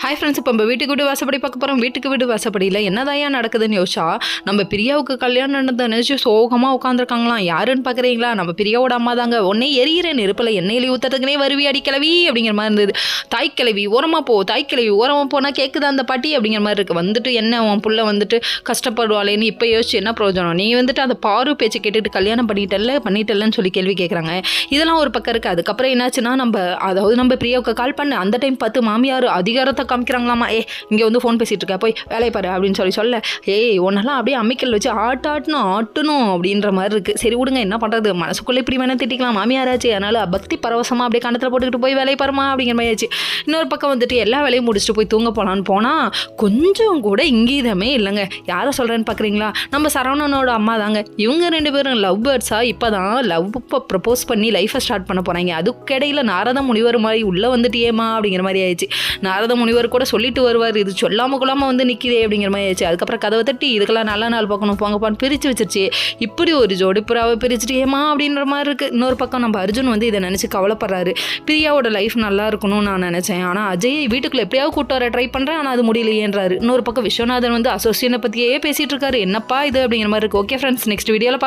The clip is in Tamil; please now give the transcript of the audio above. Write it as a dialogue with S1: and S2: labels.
S1: ஹாய் ஃப்ரெண்ட்ஸ், இப்போ நம்ம வீட்டுக்கு வீடு வாசப்படி பார்க்க போகிறோம். வீட்டுக்கு வீடு வாசப்படியில் என்னதான் நடக்குதுன்னு யோசிச்சா, நம்ம பிரியாவுக்கு கல்யாணம் நடந்த நினச்சி சோகமாக உட்காந்துருக்காங்களாம். யாருன்னு பார்க்குறீங்களா? நம்ம பிரியாவோட அம்மா தாங்க. உடனே எரியிற நெருப்பில் எண்ணெயில் ஊற்றுறதுக்குனே வருவி அடி கிளவி அப்படிங்கிற மாதிரி இருந்தது. தாய்க்கிழவி ஓரமாக போ, தாய்க்கிழவி ஓரமாக போனால் கேட்குது அந்த பாட்டி அப்படிங்கிற மாதிரி இருக்குது. வந்துட்டு என்ன உன் புள்ள வந்துட்டு கஷ்டப்படுவாளேன்னு இப்போ யோசிச்சு என்ன பிரயோஜனம்? நீ வந்துட்டு அந்த பாரு பேச்சு கேட்டுட்டு கல்யாணம் பண்ணிட்டல்லன்னு சொல்லி கேள்வி கேட்குறாங்க. இதெல்லாம் ஒரு பக்கம் இருக்குது. அதுக்கப்புறம் என்னாச்சுன்னா, நம்ம பிரியாவுக்கு கால் பண்ண அந்த டைம் பார்த்து மாமியார் அதிகாரத்தை காமிக்கிறாங்களாமா. இங்கே வந்து ஃபோன் பேசிகிட்டு இருக்க, போய் வேலையை பாரு அப்படின்னு சொல்ல, ஒன்னெல்லாம் அப்படியே அம்மிக்கல் வச்சு ஆட்டணும் அப்படின்ற மாதிரி இருக்குது. சரி விடுங்க, என்ன பண்ணுறது, மனசுக்குள்ளே இப்படி வேணால் திட்டிக்கலாம், மாமியாராச்சு. அதனால் பக்தி பரவசமாக அப்படியே கணத்தில் போட்டுக்கிட்டு போய் வேலையை பாருமா அப்படிங்கிற மாதிரி ஆச்சு. இன்னொரு பக்கம் வந்துட்டு எல்லா வேலையும் முடிச்சுட்டு போய் தூங்க போகலான்னு போனால் கொஞ்சம் கூட இங்கீதமே இல்லைங்க. யாரை சொல்கிறேன்னு பார்க்குறீங்களா? நம்ம சரவணனோட அம்மா தாங்க. இவங்க ரெண்டு பேரும் லவ் பேர்ட்ஸாக இப்போ தான் ப்ரப்போஸ் பண்ணி லைஃப்பை ஸ்டார்ட் பண்ண போகிறாங்க. அதுக்கிடையில் நாரத முனிவர் மாதிரி உள்ளே வந்துட்டு ஏமா அப்படிங்கிற மாதிரி ஆயிடுச்சு. நாரத முனிவர் கூட சொல்லிட்டு வருவார், இது சொல்லாமல் கொள்ளாமல் வந்து நிற்கிதே அப்படிங்கிற மாதிரி ஆயிடுச்சு. அதுக்கப்புறம் கதவை தட்டி இதுக்கெல்லாம் நல்ல நாள் பார்க்கணும் போங்கப்பான்னு பிரித்து வச்சிருச்சு. இப்படி ஒரு ஜோடி புறாவை பிரிச்சுட்டு ஏமா அப்படின்ற மாதிரி இருக்குது. இன்னொரு பக்கம் நம்ம அர்ஜுன் வந்து இதை நினச்சி கவலைப்படுறாரு. பிரியாவோட லைஃப் நல்லா இருக்கணும்னு நான் நினச்சேன், ஆனால் அஜய் வீட்டுக்குள்ளே எப்படியாவது கூட்டு வர ட்ரை பண்ணுறேன், ஆனால் அது முடியலையேன்றாரு. இன்னொரு பக்கம் விஸ்வநாதன் வந்து அசோசியனை பற்றியே பேசிகிட்டு இருக்காரு. என்னப்பா இது அப்படிங்கிற மாதிரி இருக்குது. ஓகே ஃப்ரெண்ட்ஸ், நெக்ஸ்ட் வீடியோவில்